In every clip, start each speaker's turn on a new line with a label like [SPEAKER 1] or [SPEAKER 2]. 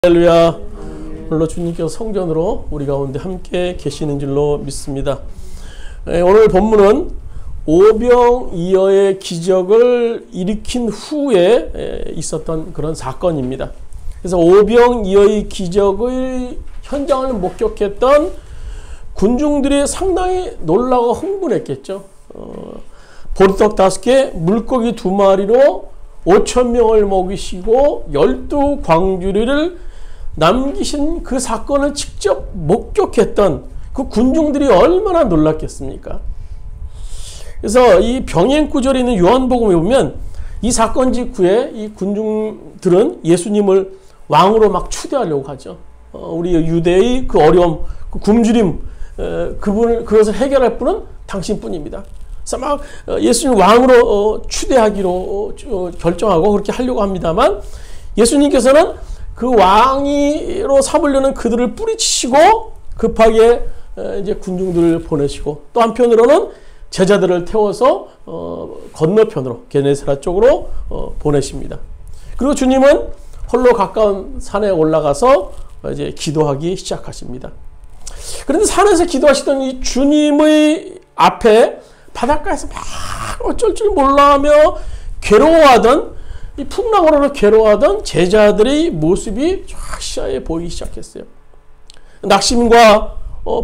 [SPEAKER 1] 할렐루야. 오늘도 주님께서 성전으로 우리 가운데 함께 계시는 줄로 믿습니다. 오늘 본문은 오병이어의 기적을 일으킨 후에 있었던 그런 사건입니다. 그래서 오병이어의 기적의 현장을 목격했던 군중들이 상당히 놀라고 흥분했겠죠. 보리떡 5개, 물고기 2마리로 5,000명을 먹이시고 12광주리를 남기신 그 사건을 직접 목격했던 그 군중들이 얼마나 놀랐겠습니까? 그래서 이 병행구절에 있는 요한복음에 보면 이 사건 직후에 이 군중들은 예수님을 왕으로 막 추대하려고 하죠. 우리 유대의 그 어려움, 그 굶주림, 그것을 해결할 분은 당신뿐입니다. 그래서 막 예수님 왕으로 추대하기로 결정하고 그렇게 하려고 합니다만, 예수님께서는 그 왕으로 삼으려는 그들을 뿌리치시고 급하게 이제 군중들을 보내시고, 또 한편으로는 제자들을 태워서 건너편으로 게네사렛 쪽으로 보내십니다. 그리고 주님은 홀로 가까운 산에 올라가서 이제 기도하기 시작하십니다. 그런데 산에서 기도하시던 이 주님의 앞에 바닷가에서 막 어쩔 줄 몰라하며 괴로워하던, 이 풍랑으로 괴로워하던 제자들의 모습이 쫙 시야에 보이기 시작했어요. 낙심과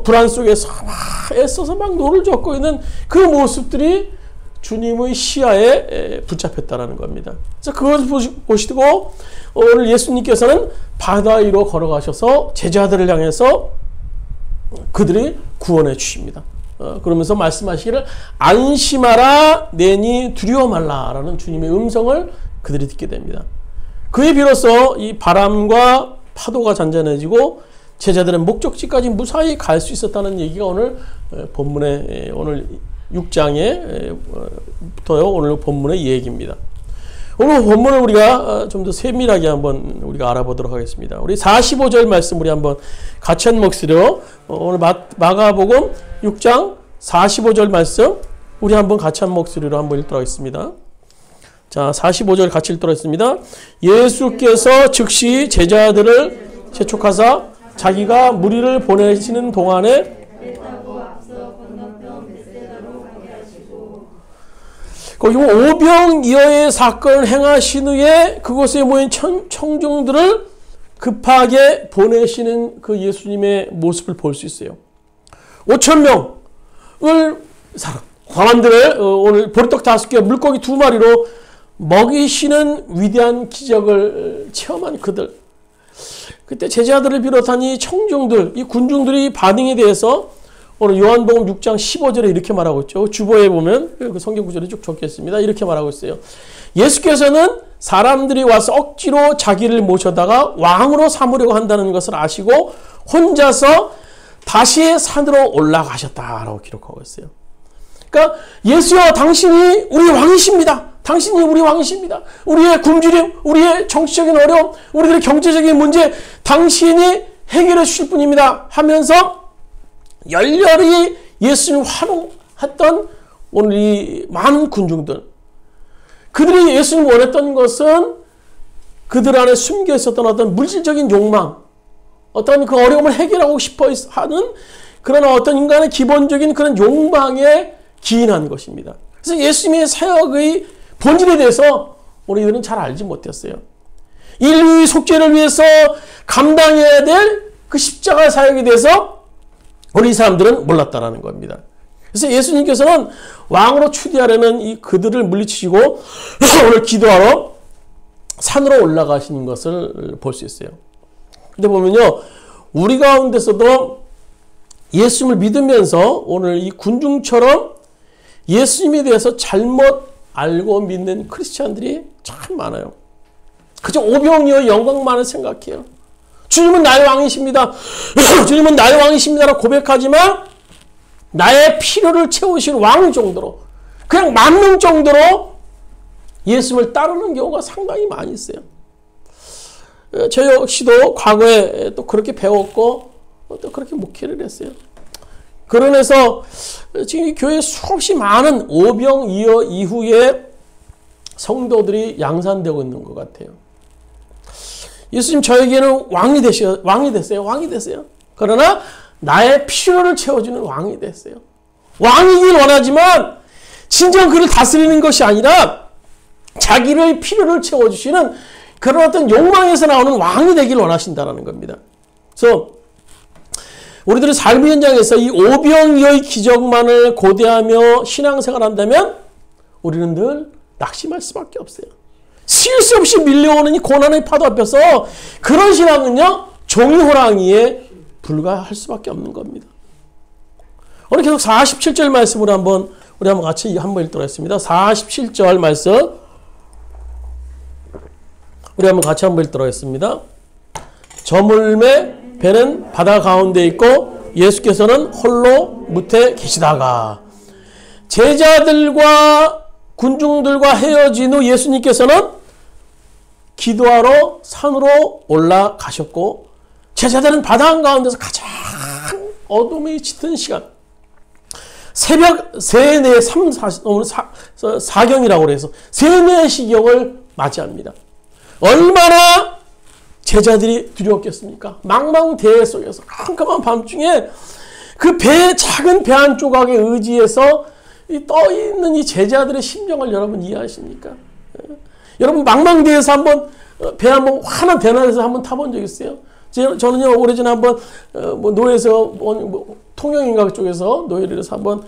[SPEAKER 1] 불안 속에서 막 애써서 막 노를 젓고 있는 그 모습들이 주님의 시야에 붙잡혔다는 겁니다. 그래서 그것을 보시고 오늘 예수님께서는 바다 위로 걸어가셔서 제자들을 향해서 그들이 구원해 주십니다. 그러면서 말씀하시기를 안심하라, 내니 두려워 말라라는 주님의 음성을 그들이 듣게 됩니다. 그에 비로소 이 바람과 파도가 잔잔해지고 제자들은 목적지까지 무사히 갈 수 있었다는 얘기가 오늘 본문의 오늘 6장에부터요 오늘 본문의 얘기입니다. 오늘 본문을 우리가 좀 더 세밀하게 한번 우리가 알아보도록 하겠습니다. 우리 45절 말씀 우리 한번 같이 한 목소리로 오늘 마가복음 6장 45절 말씀 우리 한번 같이 한 목소리로 한번 읽도록 하겠습니다. 자, 45절 같이 읽도록 하겠습니다. 예수께서 즉시 제자들을 재촉하사 자기가 무리를 보내시는 동안에 거기 오병이어의 사건을 행하신 후에 그곳에 모인 청중들을 급하게 보내시는 그 예수님의 모습을 볼 수 있어요. 5,000명을 사람들을 오늘 보리떡 5개, 물고기 2마리로 먹이시는 위대한 기적을 체험한 그들. 그때 제자들을 비롯한 이 청중들, 이 군중들의 반응에 대해서 오늘 요한복음 6장 15절에 이렇게 말하고 있죠. 주보에 보면 그 성경 구절이 쭉 적혀있습니다. 이렇게 말하고 있어요. 예수께서는 사람들이 와서 억지로 자기를 모셔다가 왕으로 삼으려고 한다는 것을 아시고 혼자서 다시 산으로 올라가셨다라고 기록하고 있어요. 그러니까 예수여, 당신이 우리 왕이십니다. 당신이 우리 왕이십니다. 우리의 굶주림, 우리의 정치적인 어려움, 우리들의 경제적인 문제 당신이 해결해 주실 분입니다 하면서 열렬히 예수님을 환호했던 오늘 이 많은 군중들, 그들이 예수님을 원했던 것은 그들 안에 숨겨 있었던 어떤 물질적인 욕망, 어떤 그 어려움을 해결하고 싶어 하는 그런 어떤 인간의 기본적인 그런 욕망에 기인한 것입니다. 그래서 예수님의 사역의 본질에 대해서 우리들은 잘 알지 못했어요. 인류의 속죄를 위해서 감당해야 될 그 십자가 사역에 대해서 우리 사람들은 몰랐다라는 겁니다. 그래서 예수님께서는 왕으로 추대하려는 이 그들을 물리치시고 오늘 기도하러 산으로 올라가시는 것을 볼 수 있어요. 근데 보면요, 우리 가운데서도 예수님을 믿으면서 오늘 이 군중처럼 예수님에 대해서 잘못 알고 믿는 크리스찬들이 참 많아요. 그저 오병이어 영광만을 생각해요. 주님은 나의 왕이십니다. 주님은 나의 왕이십니다라고 고백하지만 나의 필요를 채우실 왕 정도로, 그냥 만능 정도로 예수님을 따르는 경우가 상당히 많이 있어요. 저 역시도 과거에 또 그렇게 배웠고 또 그렇게 목회를 했어요. 그러면서 지금 이 교회에 수없이 많은 오병이어 이후에 성도들이 양산되고 있는 것 같아요. 예수님 저에게는 왕이 됐어요. 그러나 나의 필요를 채워주는 왕이 됐어요. 왕이길 원하지만 진정 그를 다스리는 것이 아니라 자기의 필요를 채워주시는 그런 어떤 욕망에서 나오는 왕이 되길 원하신다는 겁니다. 그래서 우리들의 삶의 현장에서 이 오병이어의 기적만을 고대하며 신앙생활 한다면 우리는 늘 낙심할 수밖에 없어요. 쉴 수 없이 밀려오는 이 고난의 파도 앞에서 그런 신앙은요, 종이 호랑이에 불과할 수밖에 없는 겁니다. 오늘 계속 47절 말씀으로 우리 한번 같이 한번 읽도록 하겠습니다. 47절 말씀. 우리 한번 같이 한번 읽도록 하겠습니다. 저물매 배는 바다 가운데 있고 예수께서는 홀로 무태 계시다가 제자들과 군중들과 헤어진 후 예수님께서는 기도하러 산으로 올라가셨고 제자들은 바다 한가운데서 가장 어둠이 짙은 시간 새벽 3, 4, 4경이라고 그래서 3, 4시경을 맞이합니다. 얼마나 제자들이 두려웠겠습니까? 망망대해 속에서 깜깜한 밤중에 그 작은 배 한 조각에 의지해서 떠있는 이 제자들의 심정을 여러분 이해하십니까? 여러분 망망대해에서 한번 배 한번 환한 대낮에서 한번 타본 적 있어요? 저는요 오래전에 한번 노예에서 통영인가 그쪽에서 노예를 해서 한번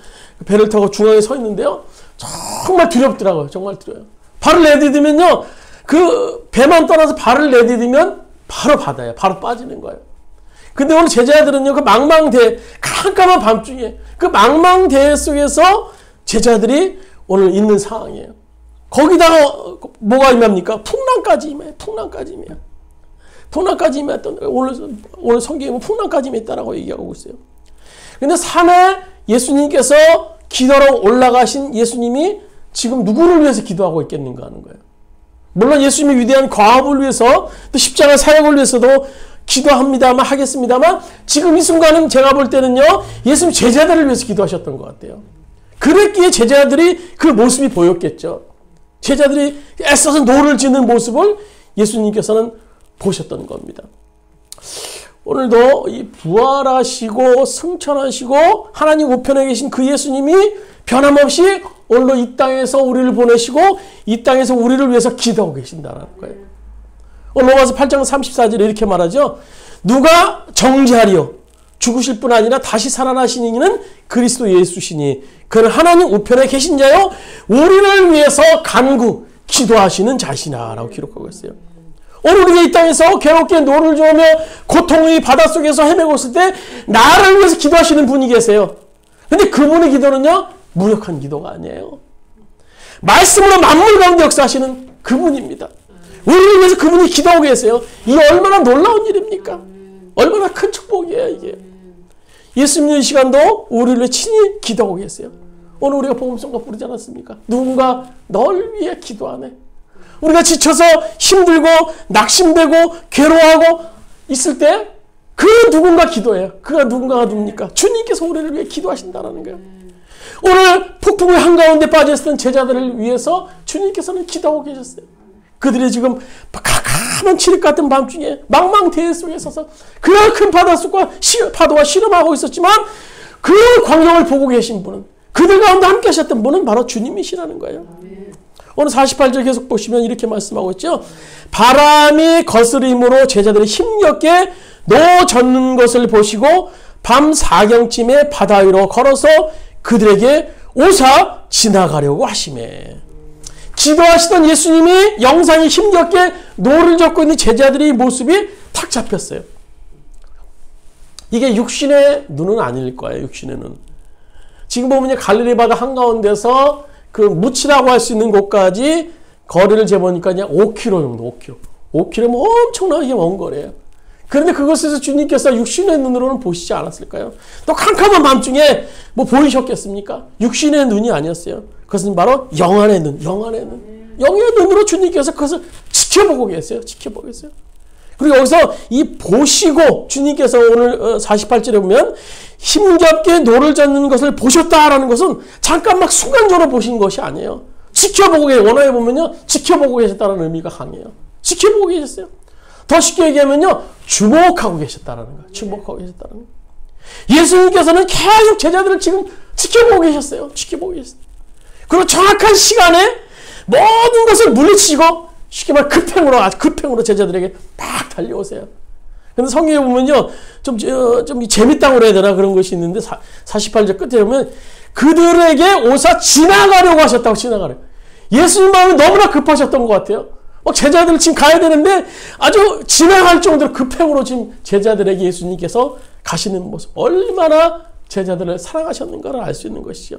[SPEAKER 1] 배를 타고 중앙에 서 있는데요. 정말 두렵더라고요. 정말 두려워요. 발을 내디디면요. 그 배만 떠나서 발을 내디디면 바로 바다예요. 바로 빠지는 거예요. 근데 오늘 제자들은요. 그 망망대해 깜깜한 밤중에 그 망망대해 속에서 제자들이 오늘 있는 상황이에요. 거기다가 뭐가 임합니까? 풍랑까지 임해요. 풍랑까지 임했던 오늘 성경에 보면 풍랑까지 임했다라고 얘기하고 있어요. 근데 산에 예수님께서 기도하러 올라가신 예수님이 지금 누구를 위해서 기도하고 있겠는가 하는 거예요. 물론 예수님이 위대한 과업을 위해서 또 십자가 사역을 위해서도 기도합니다만 하겠습니다만 지금 이 순간은 제가 볼 때는요. 예수님 제자들을 위해서 기도하셨던 것 같아요. 그랬기에 제자들이 그 모습이 보였겠죠. 제자들이 애써서 노를 짓는 모습을 예수님께서는 보셨던 겁니다. 오늘도 이 부활하시고 승천하시고 하나님 우편에 계신 그 예수님이 변함없이 오늘도 이 땅에서 우리를 보내시고 이 땅에서 우리를 위해서 기도하고 계신다는 거예요. 오늘 로마서 8장 34절에 이렇게 말하죠. 누가 정죄하리요? 죽으실 뿐 아니라 다시 살아나신 이는 그리스도 예수시니 그는 하나님 우편에 계신 자요 우리를 위해서 간구 기도하시는 자시나 라고 기록하고 있어요. 오늘 우리가 이 땅에서 괴롭게 노를 저으며 고통의 바닷속에서 헤매고 있을 때 나를 위해서 기도하시는 분이 계세요. 근데 그분의 기도는요 무력한 기도가 아니에요. 말씀으로 만물 가운데 역사하시는 그분입니다. 우리를 위해서 그분이 기도하고 계세요. 이게 얼마나 놀라운 일입니까? 얼마나 큰 축복이에요 이게. 예수님 이 시간도 우리를 위해 친히 기도하고 계세요. 오늘 우리가 복음성가 부르지 않았습니까? 누군가 널 위해 기도하네. 우리가 지쳐서 힘들고 낙심되고 괴로워하고 있을 때 그 누군가 기도해요. 그가 누군가가 누굽니까? 주님께서 우리를 위해 기도하신다는 거예요. 오늘 폭풍의 한가운데 빠져있던 제자들을 위해서 주님께서는 기도하고 계셨어요. 그들이 지금 캄캄한 칠흑 같은 밤중에 망망대해 속에 서서 그 큰 파도와 씨름하고 있었지만 그 광경을 보고 계신 분은 그들 가운데 함께 하셨던 분은 바로 주님이시라는 거예요. 오늘 48절 계속 보시면 이렇게 말씀하고 있죠. 바람이 거스림으로 제자들이 힘겹게 노 젓는 것을 보시고 밤 4경쯤에 바다 위로 걸어서 그들에게 오사 지나가려고 하시매. 기도하시던 예수님이 영상이 힘겹게 노를 젓고 있는 제자들의 모습이 탁 잡혔어요. 이게 육신의 눈은 아닐 거예요. 육신의 눈. 지금 보면 갈릴리 바다 한가운데서 그 무치라고 할 수 있는 곳까지 거리를 재보니까 그냥 5km 정도, 5km. 5km면 엄청나게 먼 거래요. 그런데 그것에서 주님께서 육신의 눈으로는 보시지 않았을까요? 또 캄캄한 밤중에 뭐 보이셨겠습니까? 육신의 눈이 아니었어요. 그것은 바로 영안의 눈, 영안의 눈. 영의 눈으로 주님께서 그것을 지켜보고 계세요. 지켜보고 계세요. 그리고 여기서 이 보시고 주님께서 오늘 48절에 보면 힘겹게 노를 젓는 것을 보셨다라는 것은 잠깐 막 순간적으로 보신 것이 아니에요. 지켜보고 계세요. 원어에 보면요. 지켜보고 계셨다는 의미가 강해요. 지켜보고 계셨어요. 더 쉽게 얘기하면요, 주목하고 계셨다라는 거예요. 주목하고 계셨다는 거예요. 예수님께서는 계속 제자들을 지금 지켜보고 계셨어요. 지켜보고 계셨어요. 그리고 정확한 시간에 모든 것을 물리치고 쉽게 말해 급행으로 제자들에게 막 달려오세요. 근데 성경에 보면요, 좀 재밌다고 해야 되나 그런 것이 있는데 48절 끝에 보면 그들에게 오사 지나가려고 하셨다고. 지나가려고. 예수님 마음이 너무나 급하셨던 것 같아요. 제자들 지금 가야 되는데 아주 지나갈 정도로 급행으로 지금 제자들에게 예수님께서 가시는 모습, 얼마나 제자들을 사랑하셨는가를 알 수 있는 것이죠.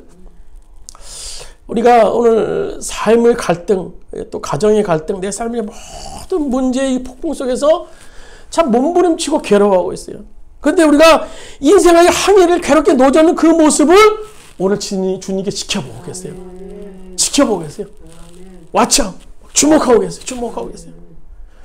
[SPEAKER 1] 우리가 오늘 삶의 갈등, 또 가정의 갈등, 내 삶의 모든 문제의 폭풍 속에서 참 몸부림치고 괴로워하고 있어요. 그런데 우리가 인생의 항해를 괴롭게 놓아놓는 그 모습을 오늘 주님께 지켜보고 계세요. 지켜보고 계세요. watch out. 주목하고 계세요. 주목하고 계세요.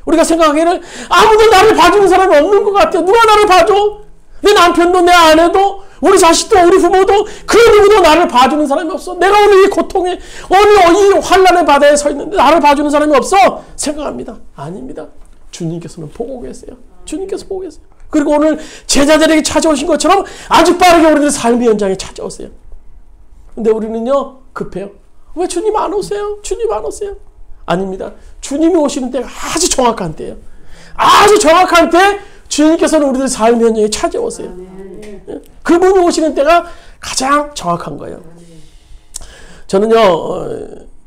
[SPEAKER 1] 우리가 생각하기에는 아무도 나를 봐주는 사람이 없는 것 같아요. 누가 나를 봐줘? 내 남편도, 내 아내도, 우리 자식도, 우리 부모도, 그 누구도 나를 봐주는 사람이 없어. 내가 오늘 이 고통에, 오늘 이 환난의 바다에 서 있는데 나를 봐주는 사람이 없어. 생각합니다. 아닙니다. 주님께서는 보고 계세요. 주님께서 보고 계세요. 그리고 오늘 제자들에게 찾아오신 것처럼 아주 빠르게 우리들 삶의 현장에 찾아오세요. 근데 우리는요, 급해요. 왜 주님 안 오세요? 주님 안 오세요? 아닙니다. 주님이 오시는 때가 아주 정확한 때예요. 아주 정확한 때 주님께서는 우리들 삶의 현장에 찾아오세요. 그분이 오시는 때가 가장 정확한 거예요. 저는요,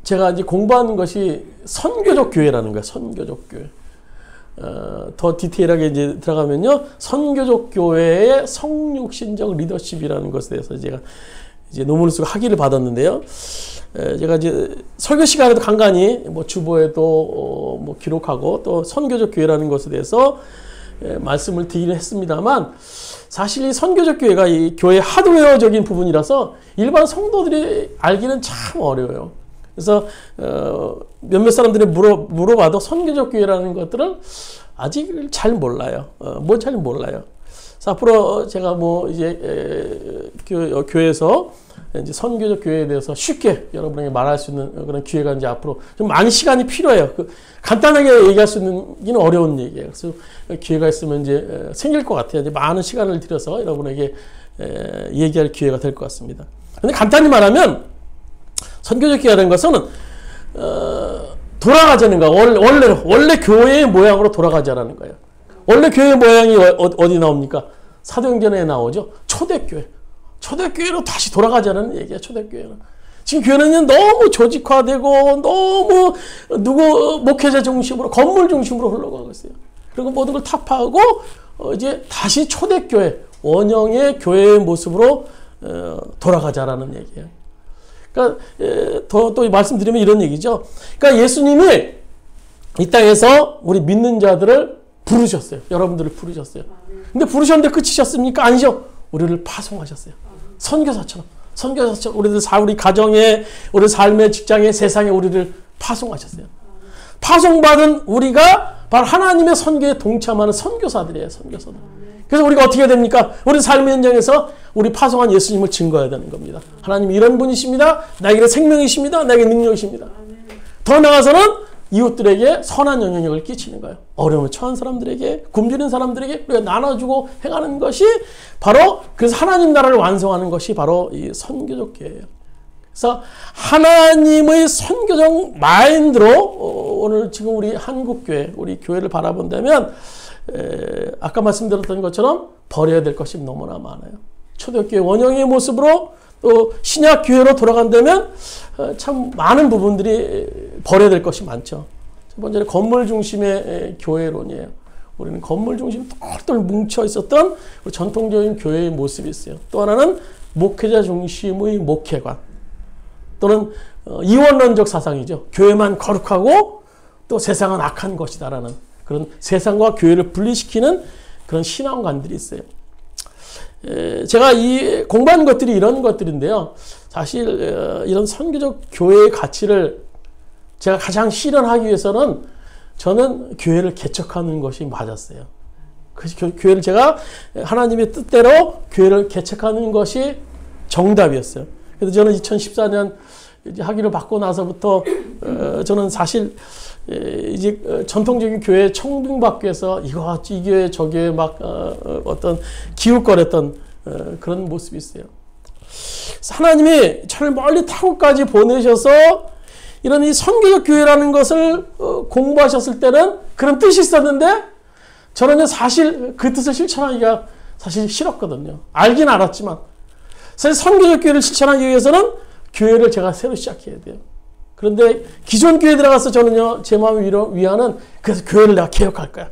[SPEAKER 1] 제가 이제 공부하는 것이 선교적 교회라는 거예요. 선교적 교회. 더 디테일하게 이제 들어가면요, 선교적 교회의 성육신적 리더십이라는 것에 대해서 제가 이제 논문을 쓰고 학위를 받았는데요. 제가 이제 설교 시간에도 간간히 뭐 주보에도 뭐 기록하고 또 선교적 교회라는 것에 대해서 말씀을 드리긴 했습니다만, 사실 이 선교적 교회가 이 교회 하드웨어적인 부분이라서 일반 성도들이 알기는 참 어려워요. 그래서 몇몇 사람들이 물어봐도 선교적 교회라는 것들을 아직 잘 몰라요. 뭔 잘 몰라요. 그래서 앞으로 제가 뭐 이제 교회에서 이제 선교적 교회에 대해서 쉽게 여러분에게 말할 수 있는 그런 기회가 이제 앞으로 좀 많은 시간이 필요해요. 간단하게 얘기할 수 있는 어려운 얘기예요. 그래서 기회가 있으면 이제 생길 것 같아요. 이제 많은 시간을 들여서 여러분에게 얘기할 기회가 될 것 같습니다. 근데 간단히 말하면 선교적 교회라는 것은 돌아가자는 거예요. 원래 교회의 모양으로 돌아가자라는 거예요. 원래 교회의 모양이 어디 나옵니까? 사도행전에 나오죠. 초대교회. 초대교회로 다시 돌아가자는 얘기야. 초대교회는. 지금 교회는 너무 조직화되고 너무 목회자 중심으로, 건물 중심으로 흘러가고 있어요. 그리고 모든 걸 타파하고 이제 다시 초대교회, 원형의 교회의 모습으로 돌아가자라는 얘기예요. 그러니까 또 말씀드리면 이런 얘기죠. 그러니까 예수님이 이 땅에서 우리 믿는 자들을 부르셨어요. 여러분들을 부르셨어요. 근데 부르셨는데 끝이셨습니까? 아니죠. 우리를 파송하셨어요. 선교사처럼 우리 가정에, 우리 삶의 직장에, 세상에 우리를 파송하셨어요. 파송받은 우리가 바로 하나님의 선교에 동참하는 선교사들이에요. 선교사들. 그래서 우리가 어떻게 해야 됩니까? 우리 삶의 현장에서 우리 파송한 예수님을 증거해야 되는 겁니다. 하나님 이런 분이십니다. 나에게 생명이십니다. 나에게 능력이십니다. 더 나아가서는 이웃들에게 선한 영향력을 끼치는 거예요. 어려움을 처한 사람들에게, 굶주린 사람들에게 우리가 나눠주고 행하는 것이 바로, 그래서 하나님 나라를 완성하는 것이 바로 이 선교적 교회예요. 그래서 하나님의 선교적 마인드로 오늘 지금 우리 한국교회, 우리 교회를 바라본다면 아까 말씀드렸던 것처럼 버려야 될 것이 너무나 많아요. 초대교회 원형의 모습으로 또 신약교회로 돌아간다면 참 많은 부분들이 버려야 될 것이 많죠. 첫 번째는 건물 중심의 교회론이에요. 우리는 건물 중심 똘똘 뭉쳐 있었던 전통적인 교회의 모습이 있어요. 또 하나는 목회자 중심의 목회관, 또는 이원론적 사상이죠. 교회만 거룩하고 또 세상은 악한 것이다라는 그런 세상과 교회를 분리시키는 그런 신앙관들이 있어요. 제가 이 공부한 것들이 이런 것들인데요. 사실 이런 선교적 교회의 가치를 제가 가장 실현하기 위해서는 저는 교회를 개척하는 것이 맞았어요. 그래서 교회를 제가 하나님의 뜻대로 교회를 개척하는 것이 정답이었어요. 그래서 저는 2014년 이제 학위를 받고 나서부터 저는 사실 이제 전통적인 교회 청빙받기 위해서 이 교회 저 교회 막 어떤 기웃거렸던 그런 모습이 있어요. 하나님이 저를 멀리 타국까지 보내셔서 이런 이 선교적 교회라는 것을 공부하셨을 때는 그런 뜻이 있었는데 저는 사실 그 뜻을 실천하기가 사실 싫었거든요. 알긴 알았지만 사실 선교적 교회를 실천하기 위해서는 교회를 제가 새로 시작해야 돼요. 그런데 기존 교회에 들어가서 저는요, 제 마음을 위하는, 그래서 교회를 내가 개혁할 거야.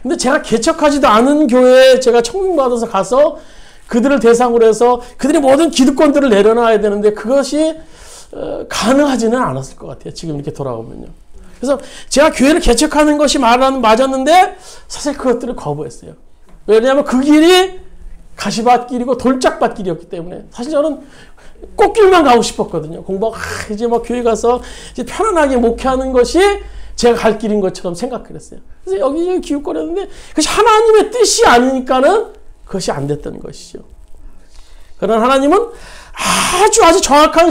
[SPEAKER 1] 근데 제가 개척하지도 않은 교회에 제가 청빙받아서 가서 그들을 대상으로 해서 그들의 모든 기득권들을 내려놔야 되는데 그것이 가능하지는 않았을 것 같아요. 지금 이렇게 돌아오면요. 그래서 제가 교회를 개척하는 것이 맞았는데 사실 그것들을 거부했어요. 왜냐하면 그 길이 가시밭길이고 돌짝밭길이었기 때문에 사실 저는 꽃길만 가고 싶었거든요. 공부하고 이제 막 교회 가서 이제 편안하게 목회하는 것이 제가 갈 길인 것처럼 생각을 했어요. 그래서 여기저기 기웃거렸는데 그것이 하나님의 뜻이 아니니까는 그것이 안 됐던 것이죠. 그러나 하나님은 아주 정확한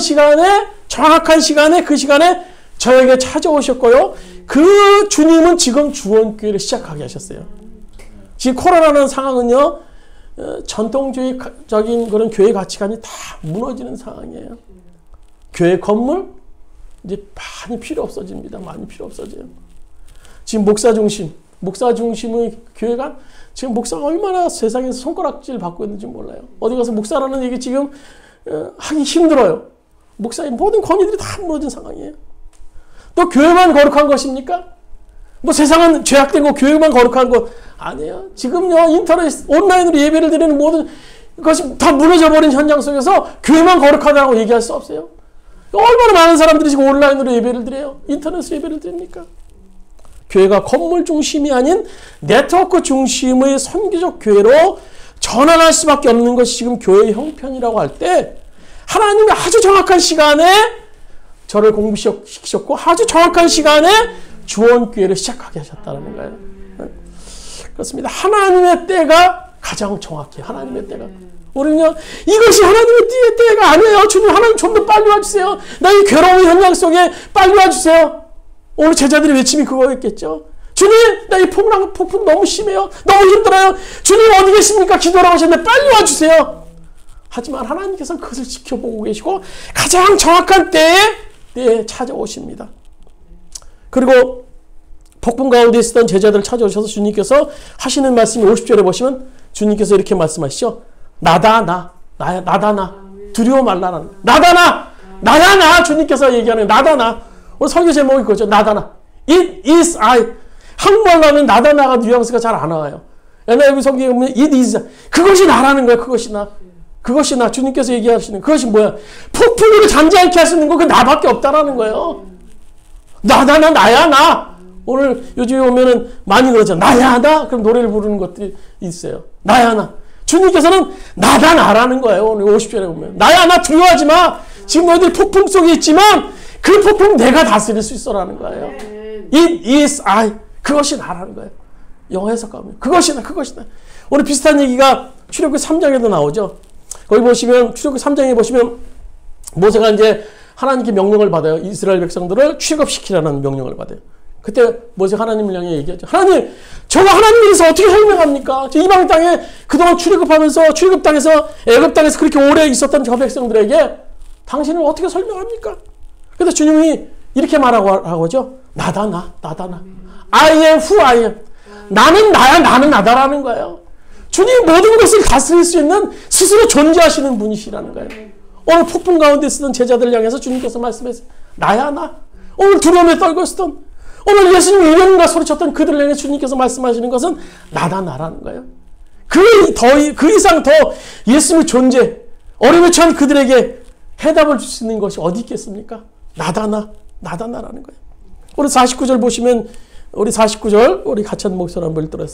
[SPEAKER 1] 시간에 그 시간에 저에게 찾아오셨고요. 그 주님은 지금 주원교회를 시작하게 하셨어요. 지금 코로나라는 상황은요, 전통적인 그런 교회 가치관이 다 무너지는 상황이에요. 교회 건물 이제 많이 필요 없어집니다. 많이 필요 없어져요. 지금 목사 중심의 교회가 지금 목사가 얼마나 세상에서 손가락질 받고 있는지 몰라요. 어디 가서 목사라는 얘기 지금 하기 힘들어요. 목사의 모든 권위들이 다 무너진 상황이에요. 또 교회만 거룩한 것입니까? 뭐 세상은 죄악된 거 교회만 거룩한 것 아니에요. 지금요 인터넷 온라인으로 예배를 드리는 모든 것이 다 무너져버린 현장 속에서 교회만 거룩하다고 얘기할 수 없어요. 얼마나 많은 사람들이 지금 온라인으로 예배를 드려요. 인터넷으로 예배를 드립니까? 교회가 건물 중심이 아닌 네트워크 중심의 선교적 교회로 전환할 수밖에 없는 것이 지금 교회의 형편이라고 할 때 하나님이 아주 정확한 시간에 저를 공부시키셨고 아주 정확한 시간에 주원교회를 시작하게 하셨다는 거예요. 그렇습니다. 하나님의 때가 가장 정확해요. 하나님의 때가. 우리는요, 이것이 하나님의 때가 아니에요. 주님, 하나님 좀 더 빨리 와주세요. 나의 괴로운 현장 속에 빨리 와주세요. 오늘 제자들의 외침이 그거였겠죠. 주님, 나 이 폭풍 너무 심해요. 너무 힘들어요. 주님 어디 계십니까? 기도하러 오셨는데 빨리 와주세요. 하지만 하나님께서는 그것을 지켜보고 계시고 가장 정확한 때에 찾아오십니다. 그리고 폭풍 가운데 있었던 제자들을 찾아오셔서 주님께서 하시는 말씀이 50절에 보시면 주님께서 이렇게 말씀하시죠. 나다 나 두려워 말라라. 나다 나 주님께서 얘기하는 나다 나. 오늘 설교 제목이 그거죠. 나다 나. It is I. 한국말로 하면 나다 나가 뉘앙스가 잘 안 나와요. NIV 성경에 보면 it is. 그것이 나라는 거야. 그것이 나. 주님께서 얘기하시는 그것이 뭐야? 폭풍으로 잠잠케 할 수 있는 거 그 나밖에 없다라는 거예요. 나다 나야 나. 오늘 요즘에 오면은 많이 그러잖아. 나야 나. 그럼 노래를 부르는 것들이 있어요. 나야 나. 주님께서는 나다 나라는 거예요. 오늘 50절에 보면. 나야 나 두려워하지 마. 지금 너희들 폭풍 속에 있지만 그 폭풍 내가 다스릴 수 있어라는 거예요. It is I. 그것이 나라는 거예요. 영어 해석하면 그것이 나. 오늘 비슷한 얘기가 출애굽기 3장에도 나오죠. 거기 보시면 출애굽기 3장에 보시면 모세가 이제 하나님께 명령을 받아요. 이스라엘 백성들을 출애굽시키라는 명령을 받아요. 그때 모세가 하나님을 향해 얘기하죠. 하나님, 저가 하나님께서 어떻게 설명합니까? 저 이방 땅에 그동안 출애굽하면서 출애굽 땅에서 애굽 땅에서 그렇게 오래 있었던 저 백성들에게 당신을 어떻게 설명합니까? 그래서 주님이 이렇게 말하고 하죠. 나다 나. I am who I am. 나는 나야, 나는 나다라는 거예요. 주님 모든 것을 다스릴 수 있는 스스로 존재하시는 분이시라는 거예요. 오늘 폭풍 가운데 쓰던 제자들을 향해서 주님께서 말씀했어요. 나야 나. 오늘 두려움에 떨고 있었던 오늘 예수님 이름과 소리쳤던 그들을 향해 주님께서 말씀하시는 것은 나다 나라는 거예요. 그 이상 더 예수님의 존재, 어려움에 처한 그들에게 해답을 줄 수 있는 것이 어디 있겠습니까? 나다 나라는 거예요. 우리 49절 보시면 우리 49절 우리 같이 한 목소리 한번 읽도록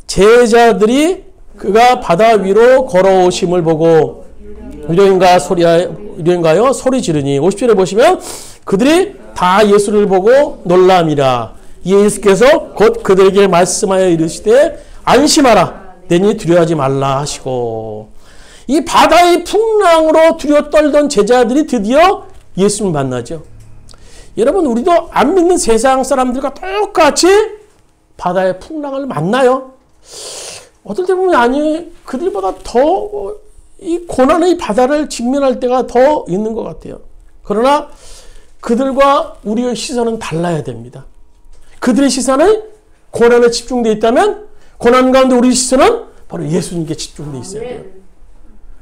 [SPEAKER 1] 제자들이 그가 바다 위로 걸어오심을 보고 유령인가요? 소리 지르니 50절에 보시면 그들이 다 예수를 보고 놀람이라. 예수께서 곧 그들에게 말씀하여 이르시되 안심하라. 내니 두려워하지 말라 하시고. 이 바다의 풍랑으로 두려워 떨던 제자들이 드디어 예수를 만나죠. 여러분, 우리도 안 믿는 세상 사람들과 똑같이 바다의 풍랑을 만나요. 어떨 때 보면 아니, 그들보다 더 이 고난의 바다를 직면할 때가 더 있는 것 같아요. 그러나 그들과 우리의 시선은 달라야 됩니다. 그들의 시선은 고난에 집중되어 있다면 고난 가운데 우리 시선은 바로 예수님께 집중되어 있어야 돼요.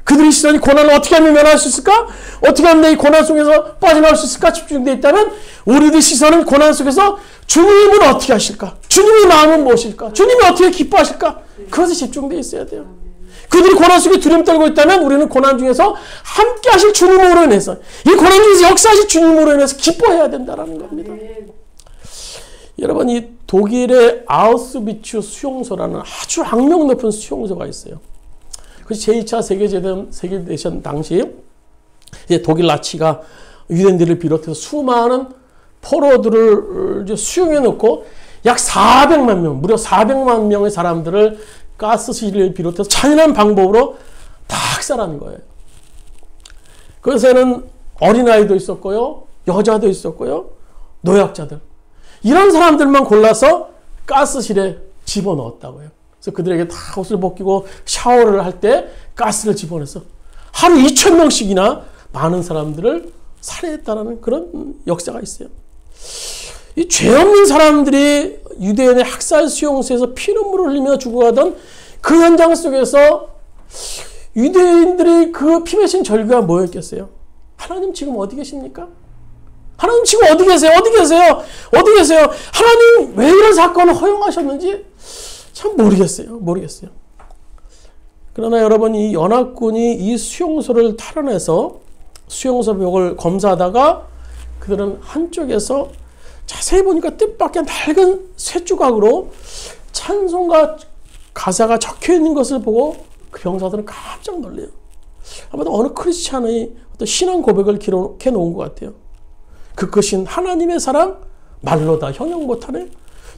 [SPEAKER 1] 그들의 시선이 고난을 어떻게 하면 면할 수 있을까? 어떻게 하면 내 이 고난 속에서 빠져나올 수 있을까? 집중되어 있다면 우리의 시선은 고난 속에서 주님은 어떻게 하실까? 주님의 마음은 무엇일까? 주님이 어떻게 기뻐하실까? 그것에 집중되어 있어야 돼요. 그들이 고난 속에 두려움 떨고 있다면 우리는 고난 중에서 함께 하실 주님으로 인해서, 이 고난 중에서 역사하실 주님으로 인해서 기뻐해야 된다는 겁니다. 여러분, 이 독일의 아우스비츠 수용소라는 아주 악명 높은 수용소가 있어요. 그 제2차 세계대전 당시 이제 독일 나치가 유대인들을 비롯해서 수많은 포로들을 이제 수용해 놓고 약 400만 명, 무려 400만 명의 사람들을 가스실을 비롯해서 잔인한 방법으로 다 학살하는 거예요. 그것에는 어린아이도 있었고요, 여자도 있었고요, 노약자들. 이런 사람들만 골라서 가스실에 집어넣었다고요. 그래서 그들에게 다 옷을 벗기고 샤워를 할 때 가스를 집어넣어서 하루 2,000명씩이나 많은 사람들을 살해했다는 그런 역사가 있어요. 이 죄 없는 사람들이 유대인의 학살 수용소에서 피눈물을 흘리며 죽어가던 그 현장 속에서 유대인들이 그 피 맺힌 절규가 뭐였겠어요? 하나님 지금 어디 계십니까? 하나님 지금 어디 계세요? 어디 계세요? 어디 계세요? 하나님 왜 이런 사건을 허용하셨는지 참 모르겠어요. 그러나 여러분, 이 연합군이 이 수용소를 탈환해서 수용소 벽을 검사하다가 그들은 한쪽에서 자세히 보니까 뜻밖의 낡은 쇠조각으로 찬송과 가사가 적혀 있는 것을 보고 그 병사들은 깜짝 놀래요. 아마도 어느 크리스찬의 어떤 신앙 고백을 기록해 놓은 것 같아요. 그것인 하나님의 사랑 말로다 형용 못하네.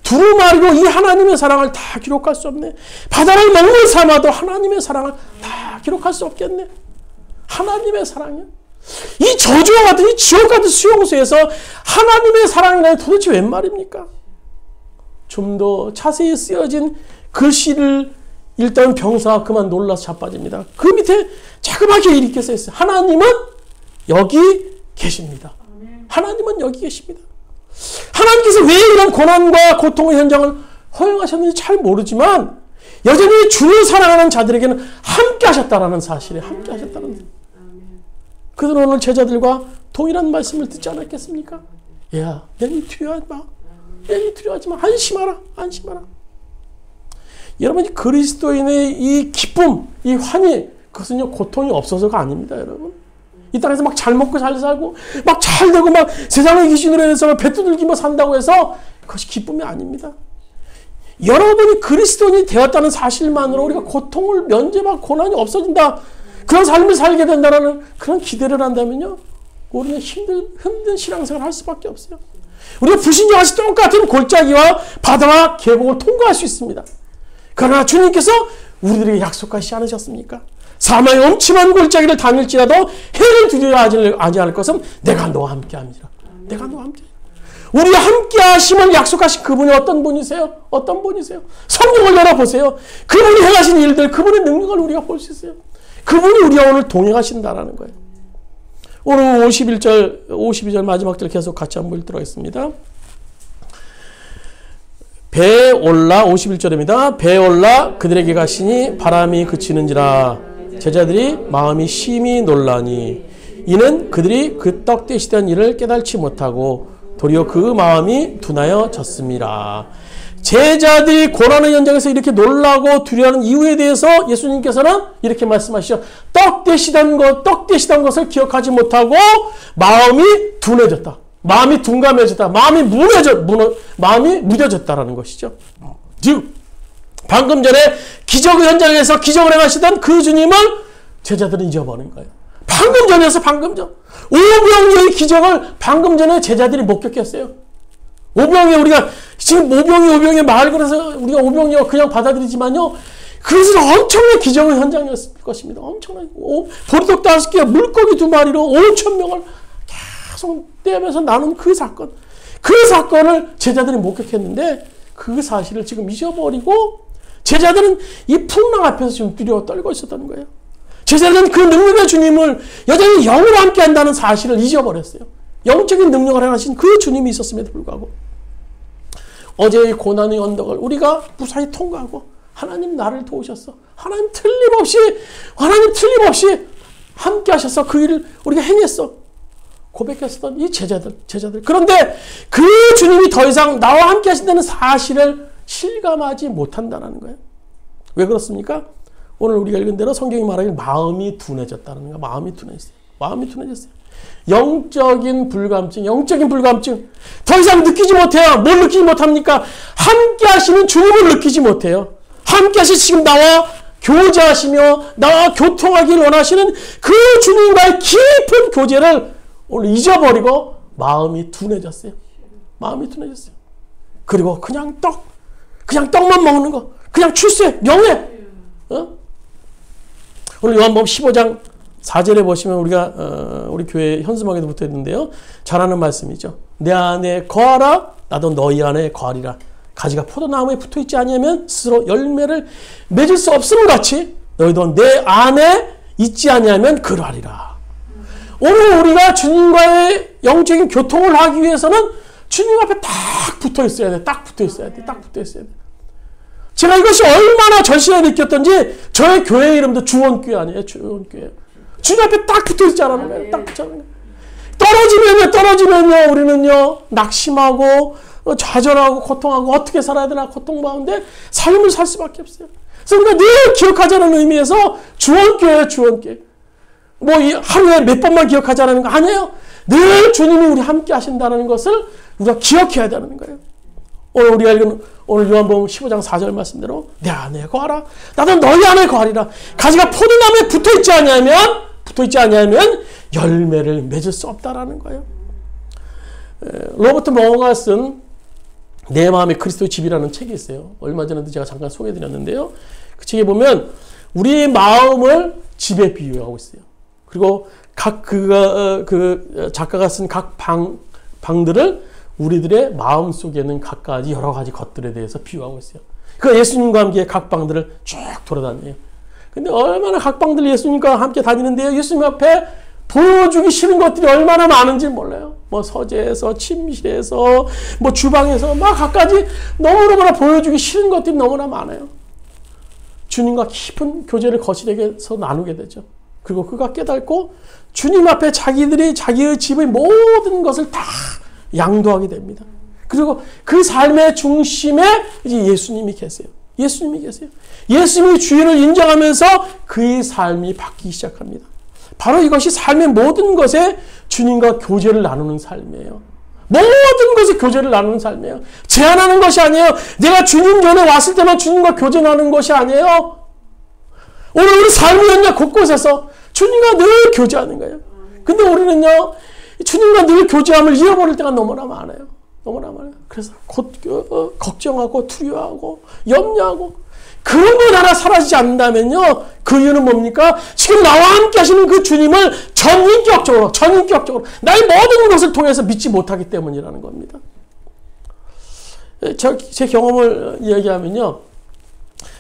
[SPEAKER 1] 두루마리로 이 하나님의 사랑을 다 기록할 수 없네. 바다를 먹물 삼아도 하나님의 사랑을 다 기록할 수 없겠네. 하나님의 사랑이요. 이 저주와 같은 이 지옥 같은 수용소에서 하나님의 사랑이라니 도대체 웬 말입니까? 좀 더 자세히 쓰여진 글씨를 읽던 병사가 그만 놀라서 자빠집니다. 그 밑에 자그맣게 이렇게 써 있어요. 하나님은 여기 계십니다. 하나님은 여기 계십니다. 하나님께서 왜 이런 고난과 고통의 현장을 허용하셨는지 잘 모르지만 여전히 주를 사랑하는 자들에게는 함께 하셨다라는 사실에 함께 하셨다는 사실. 그들은 오늘 제자들과 동일한 말씀을 듣지 않았겠습니까? 야, 너희 두려워하지 마. 너희 두려워하지 마. 안심하라. 안심하라. 여러분, 이 그리스도인의 이 기쁨, 이 환희, 그것은요, 고통이 없어서가 아닙니다, 여러분. 이 땅에서 막 잘 먹고 잘 살고, 막 잘 되고, 막 세상의 귀신으로 인해서 배 두들기며 산다고 해서 그것이 기쁨이 아닙니다. 여러분이 그리스도인이 되었다는 사실만으로 우리가 고통을 면제받고 고난이 없어진다. 그런 삶을 살게 된다는 그런 기대를 한다면요, 우리는 힘든 신앙생활을 할 수밖에 없어요. 우리가 불신자같이 똑같은 골짜기와 바다와 계곡을 통과할 수 있습니다. 그러나 주님께서 우리들에게 약속하시지 않으셨습니까? 사망의 엄침한 골짜기를 다닐지라도 해를 두려워하지 아니할 것은 내가 너와 함께함이라. 내가 너와 함께. 우리와 함께 하심을 약속하신 그분이 어떤 분이세요? 어떤 분이세요? 성경을 열어보세요. 그분이 행하신 일들, 그분의 능력을 우리가 볼 수 있어요. 그분이 우리와 오늘 동행하신다라는 거예요. 오늘 52절 마지막 절 계속 같이 한번 읽도록 하겠습니다. 배에 올라 51절입니다. 배에 올라 그들에게 가시니 바람이 그치는지라 제자들이 마음이 심히 놀라니 이는 그들이 그 떡 대시던 일을 깨달지 못하고 도리어 그 마음이 둔하여 졌습니다. 제자들이 고난의 현장에서 이렇게 놀라고 두려워하는 이유에 대해서 예수님께서는 이렇게 말씀하시죠. 떡 대시던 것을 기억하지 못하고 마음이 둔해졌다. 마음이 둔감해졌다. 마음이 무뎌졌다라는 것이죠. 즉 방금 전에 기적의 현장에서 기적을 행하시던 그 주님을 제자들은 잊어버린 거예요. 방금 전 오병이어의 기적을 방금 전에 제자들이 목격했어요. 오병이어, 우리가 지금 오병이어 말 그래서 우리가 오병이어 그냥 받아들이지만요, 그것은 엄청난 기적의 현장이었을 것입니다. 엄청난 보리떡 5개, 물고기 2마리로 5,000명을 파송되면서 나눈 그 사건을 제자들이 목격했는데 그 사실을 지금 잊어버리고 제자들은 이 풍랑 앞에서 지금 두려워 떨고 있었다는 거예요. 제자들은 그 능력의 주님을 여전히 영으로 함께 한다는 사실을 잊어버렸어요. 영적인 능력을 행하신 그 주님이 있었음에도 불구하고 어제의 고난의 언덕을 우리가 무사히 통과하고 하나님 나를 도우셨어. 하나님 틀림없이 함께 하셔서 그 일을 우리가 행했어. 고백했었던 이 제자들. 그런데 그 주님이 더 이상 나와 함께 하신다는 사실을 실감하지 못한다는 거예요. 왜 그렇습니까? 오늘 우리가 읽은 대로 성경이 말하길 마음이 둔해졌다는 거예요. 마음이 둔해졌어요. 영적인 불감증. 더 이상 느끼지 못해요. 뭘 느끼지 못합니까? 함께 하시는 주님을 느끼지 못해요. 함께 하시 지금 나와 교제하시며 나와 교통하기를 원하시는 그 주님과의 깊은 교제를 오늘 잊어버리고 마음이 둔해졌어요. 그리고 그냥 떡만 먹는 거. 그냥 출세, 명예. 오늘 요한복음 15장 4절에 보시면 우리가 우리 교회 현수막에도 붙어 있는데요. 잘 아는 말씀이죠. 내 안에 거하라 나도 너희 안에 거하리라. 가지가 포도나무에 붙어 있지 아니하면 스스로 열매를 맺을 수 없음 같이 너희도 내 안에 있지 아니하면 그러하리라. 오늘 우리가 주님과의 영적인 교통을 하기 위해서는 주님 앞에 딱 붙어 있어야 돼. 딱 붙어 있어야 돼. 제가 이것이 얼마나 절실하게 느꼈던지 저의 교회 이름도 주원교회 아니에요. 주원교회. 주님 앞에 딱 붙어 있지 않은 거예요. 딱 붙어 있는 거예요. 떨어지면요 우리는요 낙심하고 좌절하고 고통하고 어떻게 살아야 되나 고통 가운데 삶을 살 수밖에 없어요. 그래서 우리가 늘 기억하자는 의미에서 주원교회예요. 주원교회. 뭐 하루에 몇 번만 기억하자는 거 아니에요. 늘 주님이 우리 함께 하신다는 것을 우리가 기억해야 되는 거예요. 오늘 우리가 읽은 오늘 요한복음 15장 4절 말씀대로 내 안에 거하라 나도 너희 안에 거하리라. 가지가 포도나무에 붙어있지 아니하면 열매를 맺을 수 없다라는 거예요. 로버트 멍어가 쓴 내 마음의 그리스도의 집이라는 책이 있어요. 얼마 전에도 제가 잠깐 소개해드렸는데요. 그 책에 보면 우리의 마음을 집에 비유하고 있어요. 그리고 그 작가가 쓴 각 방들을 우리들의 마음 속에는 각가지 여러 가지 것들에 대해서 비유하고 있어요. 그 예수님과 함께 각 방들을 쭉 돌아다녀요. 근데 얼마나 각 방들 예수님과 함께 다니는데요. 예수님 앞에 보여주기 싫은 것들이 얼마나 많은지 몰라요. 뭐 서재에서, 침실에서, 뭐 주방에서 막 각가지 너무너무나 보여주기 싫은 것들이 너무나 많아요. 주님과 깊은 교제를 거실에서 나누게 되죠. 그리고 그가 깨닫고 주님 앞에 자기의 집의 모든 것을 다 양도하게 됩니다. 그리고 그 삶의 중심에 이제 예수님이 계세요. 예수님이 주인을 인정하면서 그의 삶이 바뀌기 시작합니다. 바로 이것이 삶의 모든 것에 주님과 교제를 나누는 삶이에요. 모든 것에 교제를 나누는 삶이에요. 제한하는 것이 아니에요. 내가 주님 전에 왔을 때만 주님과 교제 나누는 것이 아니에요. 오늘 우리 삶이는요 곳곳에서 주님과 늘 교제하는 거예요. 근데 우리는요 주님과 늘 교제함을 잃어버릴 때가 너무나 많아요. 그래서 걱정하고 두려워하고 염려하고 그런 것 하나 사라지지 않는다면요 그 이유는 뭡니까? 지금 나와 함께 하시는 그 주님을 전인격적으로 나의 모든 것을 통해서 믿지 못하기 때문이라는 겁니다. 제 경험을 이야기하면요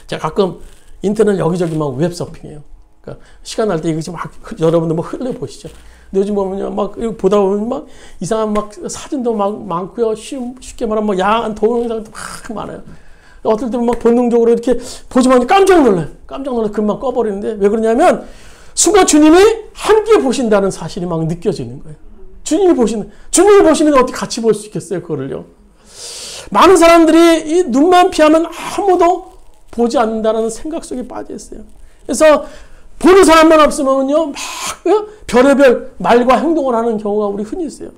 [SPEAKER 1] 제가 가끔 인터넷 여기저기 막 웹서핑해요. 그러니까 시간 날 때 이거 좀 여러분들 뭐 흘려보시죠. 근데 요즘 보면요, 막 보다 보면 막 이상한 막 사진도 막 많고요. 쉽게 말하면 막 야한 동영상도 막 많아요. 어떨 때는 막 본능적으로 이렇게 보지만 깜짝 놀라요. 금방 꺼버리는데 왜 그러냐면 순간 주님이 함께 보신다는 사실이 막 느껴지는 거예요. 주님이 보시는데 어떻게 같이 볼 수 있겠어요, 그거를요. 많은 사람들이 이 눈만 피하면 아무도 보지 않는다는 생각 속에 빠져 있어요. 그래서 보는 사람만 없으면요, 막 별의별 말과 행동을 하는 경우가 우리 흔히 있어요.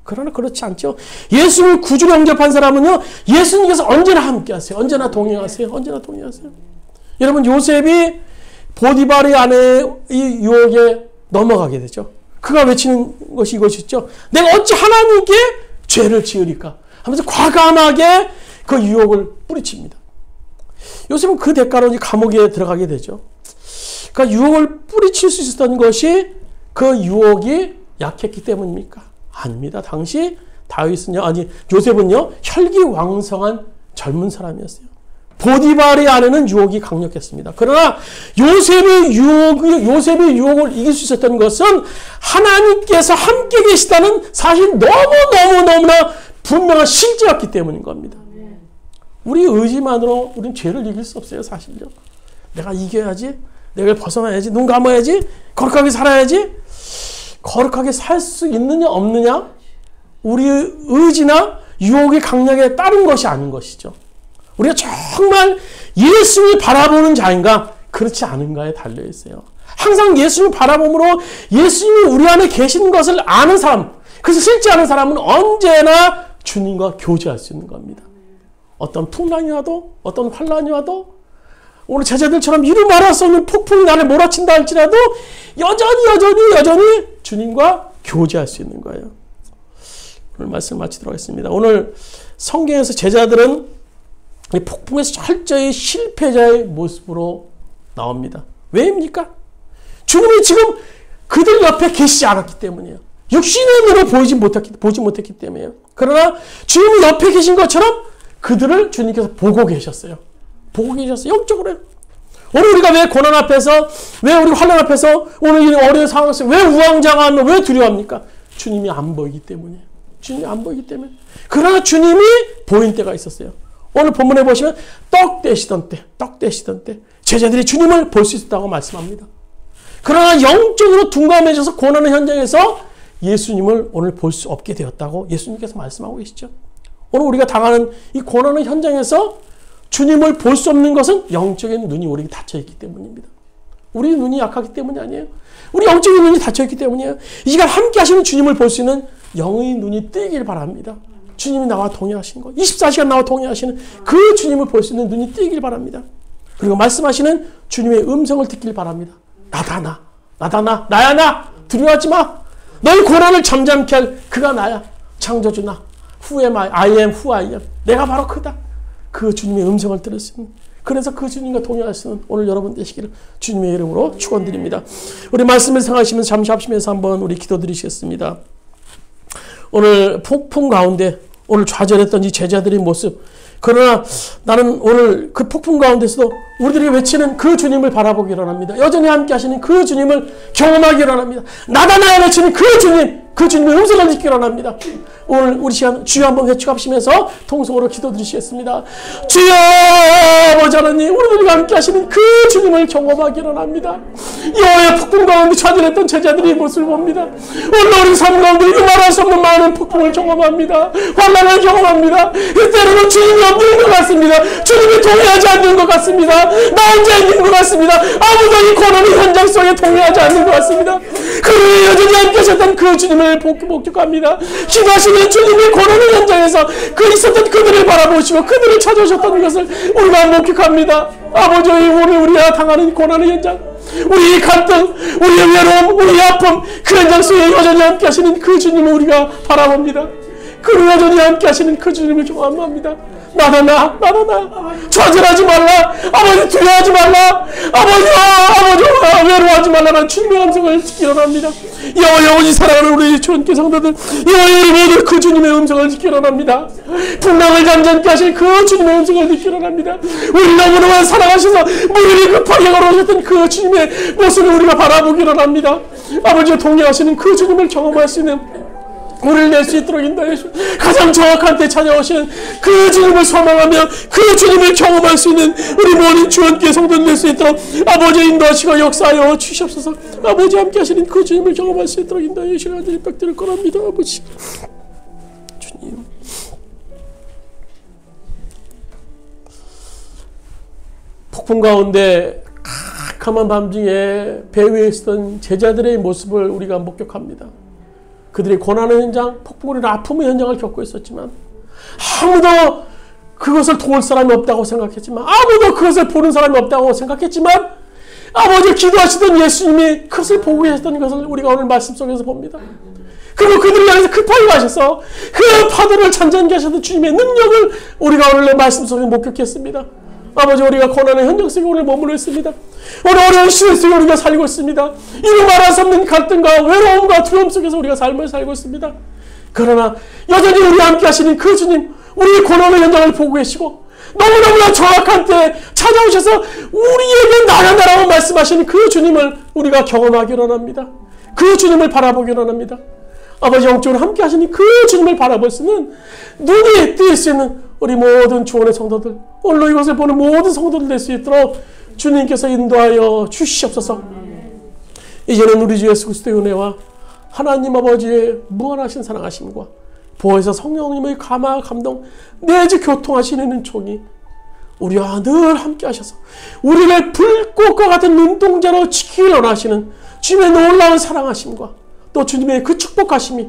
[SPEAKER 1] 그러나 그렇지 않죠. 예수님을 구주로 영접한 사람은요, 예수님께서 언제나 함께 하세요. 언제나 동행하세요. 여러분, 요셉이 보디발의 아내의 이 유혹에 넘어가게 되죠. 그가 외치는 것이 이것이죠. 내가 어찌 하나님께 죄를 지으리까 하면서 과감하게 그 유혹을 뿌리칩니다. 요셉은 그 대가로 이제 감옥에 들어가게 되죠. 그러니까 유혹을 뿌리칠 수 있었던 것이 그 유혹이 약했기 때문입니까? 아닙니다. 당시 다윗은요, 아니 요셉은요 혈기왕성한 젊은 사람이었어요. 보디발의 아내는 유혹이 강력했습니다. 그러나 요셉의 유혹을 이길 수 있었던 것은 하나님께서 함께 계시다는 사실 너무나 분명한 실제였기 때문인 겁니다. 우리 의지만으로 우리는 죄를 이길 수 없어요. 사실요. 내가 이겨야지, 내가 벗어나야지, 눈 감아야지, 거룩하게 살아야지. 거룩하게 살 수 있느냐 없느냐, 우리의 의지나 유혹의 강약에 따른 것이 아닌 것이죠. 우리가 정말 예수님을 바라보는 자인가 그렇지 않은가에 달려있어요. 항상 예수님을 바라봄으로 예수님이 우리 안에 계시는 것을 아는 사람, 그래서 실제 아는 사람은 언제나 주님과 교제할 수 있는 겁니다. 어떤 풍랑이 와도, 어떤 환란이 와도, 오늘 제자들처럼 이루 말할 수 없는 폭풍이 나를 몰아친다 할지라도 여전히 주님과 교제할 수 있는 거예요. 오늘 말씀 마치도록 하겠습니다. 오늘 성경에서 제자들은 이 폭풍에서 철저히 실패자의 모습으로 나옵니다. 왜입니까? 주님이 지금 그들 옆에 계시지 않았기 때문이에요. 육신으로 보지 못했기 때문이에요. 그러나 주님이 옆에 계신 것처럼 그들을 주님께서 보고 계셨어요. 보고 계셨어요. 영적으로요. 오늘 우리가 왜 고난 앞에서, 왜 우리 환난 앞에서, 오늘 이 어려운 상황에서 왜 우왕좌왕하며 왜 두려워합니까? 주님이 안 보이기 때문이에요. 주님이 안 보이기 때문에. 그러나 주님이 보인 때가 있었어요. 오늘 본문에 보시면 떡 떼시던 때 제자들이 주님을 볼 수 있었다고 말씀합니다. 그러나 영적으로 둔감해져서 고난의 현장에서 예수님을 오늘 볼 수 없게 되었다고 예수님께서 말씀하고 계시죠. 오늘 우리가 당하는 이 고난의 현장에서 주님을 볼 수 없는 것은 영적인 눈이 우리에게 닫혀있기 때문입니다. 우리 눈이 약하기 때문이 아니에요. 우리 영적인 눈이 닫혀있기 때문이에요. 이 시간 함께 하시는 주님을 볼 수 있는 영의 눈이 뜨길 바랍니다. 주님이 나와 동행하시는 거, 24시간 나와 동행하시는 그 주님을 볼 수 있는 눈이 뜨길 바랍니다. 그리고 말씀하시는 주님의 음성을 듣길 바랍니다. 나야 나, 두려워하지 마. 너희 고난을 잠잠케 할 그가 나야. 창조주 나. Who am I am who I am. 내가 바로 그다. 그 주님의 음성을 들을 수 있는, 그래서 그 주님과 동행할 수 있는 오늘 여러분 되시기를 주님의 이름으로 축원드립니다. 우리 말씀을 생각하시면서 잠시 합심해서 한번 우리 기도드리시겠습니다. 오늘 폭풍 가운데 오늘 좌절했던 이 제자들의 모습, 그러나 나는 오늘 그 폭풍 가운데서도 우리들이 외치는 그 주님을 바라보기를 원합니다. 여전히 함께 하시는 그 주님을 경험하기를 원합니다. 나야 외치는 그 주님의 음성을 듣기를 원합니다. 오늘 우리 시간 주여 한번 외쳐합시면서 통성으로 기도드리시겠습니다. 주여 아버지 하나님, 우리들과 함께 하시는 그 주님을 경험하기를 원합니다. 여호와의 폭풍 가운데 좌절했던 제자들의 모습을 봅니다. 오늘 우리 삶 가운데 말할 수 없는 많은 폭풍을 경험합니다. 환난을 경험합니다. 때로는 주님이 없는 것 같습니다. 주님이 동의하지 않는 것 같습니다. 나 혼자 있는 것 같습니다. 아무도 이 고난의 현장 속에 동의하지 않는 것 같습니다. 그러나 여전히 함께 하셨던 그 주님을 목격합니다. 기도하시는 주님의 고난의 현장에서 그 있었던 그들을 바라보시고 그들을 찾아오셨던 것을 우리가 목격합니다. 아버지, 오늘 우리가 당하는 고난의 현장, 우리의 갈등, 우리의 외로움, 우리의 아픔, 그 현장 속에 여전히 함께 하시는 그 주님을 우리가 바라봅니다. 그리고 여전히 함께 하시는 그 주님을 경험합니다. 나다 좌절하지 말라. 아버지, 두려워하지 말라. 아버지와 외로워하지 말라는 주님의 음성을 듣기를 원합니다. 영원히 사랑하는 우리 주원께 성도들, 영원히 모두 그 주님의 음성을 듣기를 원합니다. 풍랑을 잠잠케 하실 그 주님의 음성을 듣기를 원합니다. 우리 너무너무 사랑하셔서 무리를 급하게 걸어오셨던 그 주님의 모습을 우리가 바라보기를 원합니다. 아버지와 동행하시는 그 주님을 경험할 수 있는 우리를 낼 수 있도록 인도해 주시고, 가장 정확한 때 찾아오시는 그 주님을 소망하며 그 주님을 경험할 수 있는 우리 모든 주원께 성도들 낼 수 있도록 아버지 인도하시고 역사하여 주시옵소서. 아버지 함께 하시는 그 주님을 경험할 수 있도록 인도해 주시고 하나님 뵙기를 권합니다. 아버지 주님, 폭풍 가운데 캄캄한 밤중에 배 위에 있었던 제자들의 모습을 우리가 목격합니다. 그들의 고난의 현장, 폭풍이나 아픔의 현장을 겪고 있었지만 아무도 그것을 도울 사람이 없다고 생각했지만, 아무도 그것을 보는 사람이 없다고 생각했지만 아버지 기도하시던 예수님이 그것을 보고 계셨던 것을 우리가 오늘 말씀 속에서 봅니다. 그리고 그들을 향해서 급하게 가셔서 그 파도를 잔잔케 하셨던 주님의 능력을 우리가 오늘 말씀 속에 목격했습니다. 아버지, 우리가 고난의 현장 속에 오늘 머물러 있습니다. 오늘 어려운 시대 속에 우리가 살고 있습니다. 이루 말할 수 없는 갈등과 외로움과 두려움 속에서 우리가 삶을 살고 있습니다. 그러나 여전히 우리와 함께 하시는 그 주님, 우리의 고난의 현장을 보고 계시고 너무너무나 정확한 때에 찾아오셔서 우리에게 나가라고 말씀하시는 그 주님을 우리가 경험하기를 원합니다. 그 주님을 바라보기를 원합니다. 아버지 영적으로 함께 하시는 그 주님을 바라볼 수 있는, 눈이 뜰 수 있는 우리 모든 주원의 성도들, 오늘 이것을 보는 모든 성도들 될 수 있도록 주님께서 인도하여 주시옵소서. 이제는 우리 주 예수 그리스도의 은혜와 하나님 아버지의 무한하신 사랑하심과 보혜사 성령님의 감화 감동 내주 교통하시는 은총이 우리와 늘 함께 하셔서 우리를 불꽃과 같은 눈동자로 지키기를 원하시는 주님의 놀라운 사랑하심과 또 주님의 그 축복하심이,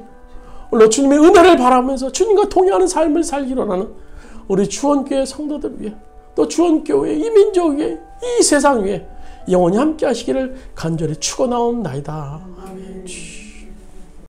[SPEAKER 1] 물론 주님의 은혜를 바라보면서 주님과 동행하는 삶을 살기를 원하는 우리 주원교회 성도들 위해, 또 주원교회 이 민족 위에, 이 세상 위에 영원히 함께 하시기를 간절히 축원하옵나이다. 아멘.